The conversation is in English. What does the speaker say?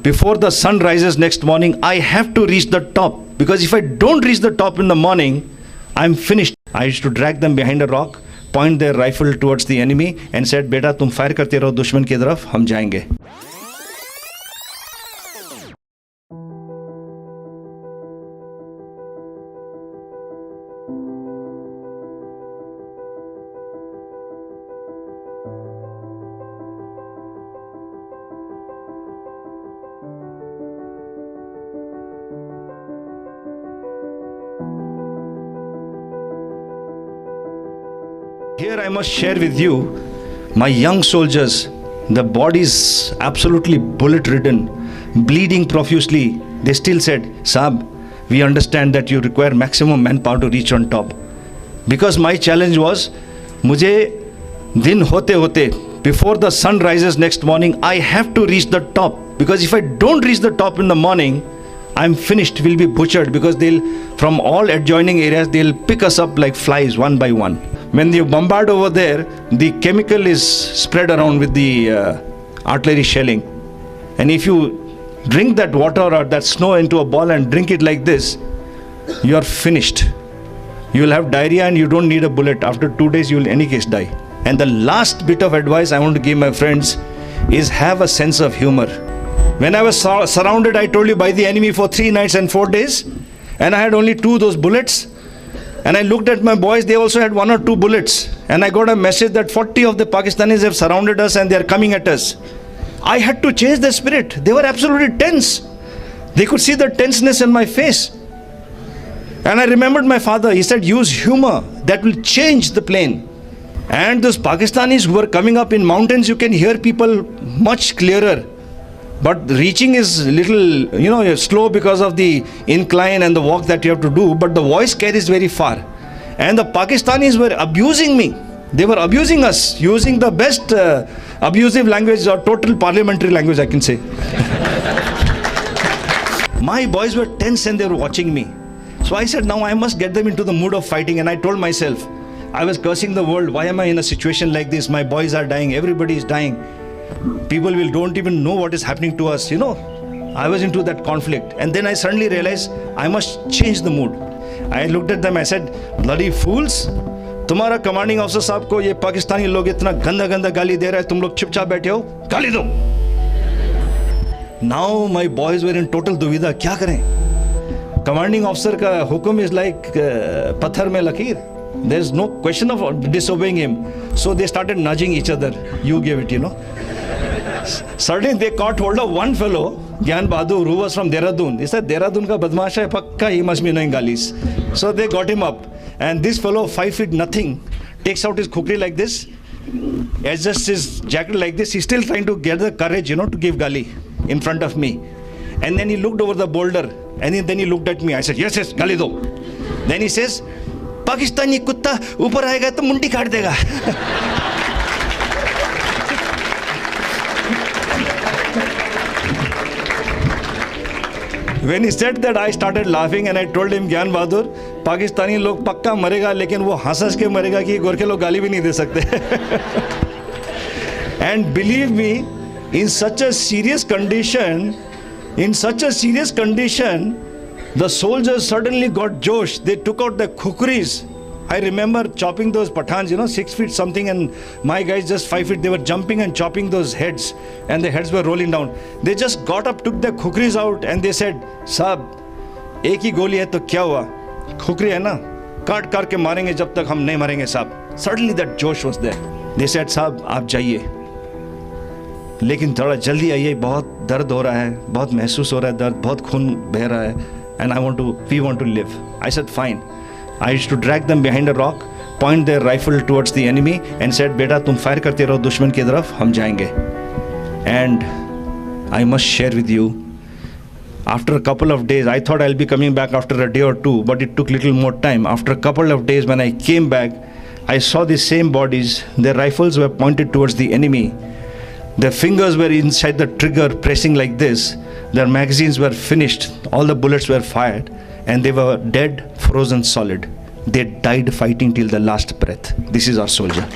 before the sun rises next morning, I have to reach the top. Because if I don't reach the top in the morning, I'm finished. I used to drag them behind a rock, point their rifle towards the enemy and said, बेटा तुम fire करते रहो दुश्मन की तरफ, हम जाएंगे. Here I must share with you, my young soldiers, the bodies absolutely bullet-ridden, bleeding profusely. They still said, Saab, we understand that you require maximum manpower to reach on top. Because my challenge was, मुझे दिन होते होते, before the sun rises next morning, I have to reach the top. Because if I don't reach the top in the morning, I'm finished, we'll be butchered, because from all adjoining areas, they'll pick us up like flies one by one. When you bombard over there, the chemical is spread around with the artillery shelling. And if you drink that water or that snow into a ball and drink it like this, you are finished. You will have diarrhea and you don't need a bullet. After 2 days, you will in any case die. And the last bit of advice I want to give my friends is have a sense of humor. When I was surrounded, I told you, by the enemy for 3 nights and 4 days, and I had only 2 those bullets. And I looked at my boys, they also had 1 or 2 bullets. And I got a message that 40 of the Pakistanis have surrounded us and they are coming at us. I had to change their spirit. They were absolutely tense. They could see the tenseness in my face. And I remembered my father. He said, use humor. That will change the plane. And those Pakistanis who were coming up in mountains, you can hear people much clearer. But reaching is little, slow because of the incline and the walk that you have to do. But the voice carries very far. And the Pakistanis were abusing me. They were abusing us, using the best abusive language or total parliamentary language, I can say. My boys were tense and they were watching me. So I said, now I must get them into the mood of fighting. And I told myself, I was cursing the world. Why am I in a situation like this? My boys are dying. Everybody is dying. People don't even know what is happening to us, I was into that conflict. And then I suddenly realized I must change the mood. I looked at them, I said, bloody fools, तुम्हारा commanding officer साहब को ये पाकिस्तानी लोग इतना गंदा गंदा गाली दे रहा है, तुम लोग चुपचाप बैठे हो, गाली दो. Now my boys were in total दुविधा, क्या करें? Commanding officer का हुक्म is like पत्थर में लकीर. There is no question of disobeying him. So they started nudging each other. You gave it, Suddenly they caught hold of one fellow, Gyan Bahadur, who was from Dehradun. He said, Dehradun ka badmash hai, pakka, he must be knowing galis. So they got him up. And this fellow, 5 feet nothing, takes out his khukri like this, adjusts his jacket like this. He's still trying to get the courage, to give gali in front of me. And then he looked over the boulder. And then he looked at me. I said, yes, gali do. Then he says, Pakistani kutta upar aayega to mundi kaat dega. When he said that, I started laughing and I told him, Gyan Bahadur, Pakistani log pakka marega, lekin wo hans ke marega ki Gorkhe log gali bhi nahi de sakte. And believe me, in such a serious condition, the soldiers suddenly got josh. They took out their khukris. I remember chopping those Pathans, 6 feet something, and my guys just 5 feet, they were jumping and chopping those heads, and the heads were rolling down. They just got up, took their khukris out, and they said, Saab, ek hi goli hai to kya hua? Khukri hai na? Kaat ke marenge jab tak hum nahi marenge, Saab. Suddenly that josh was there. They said, Saab, aap jaiye. Lekin thoda jaldi aiye, bahut dard ho raha hai, bahut mehsoos ho raha hai dard, bahut khoon beh raha hai, and we want to live. I said, fine. I used to drag them behind a rock, point their rifle towards the enemy and said, बेटा तुम fire करते रहो दुश्मन की तरफ, हम जाएंगे. And I must share with you, after a couple of days, I thought I'll be coming back after a day or 2, but it took little more time. After a couple of days, when I came back, I saw the same bodies. Their rifles were pointed towards the enemy. Their fingers were inside the trigger, pressing like this. Their magazines were finished. All the bullets were fired. And they were dead, frozen solid. They died fighting till the last breath. This is our soldier.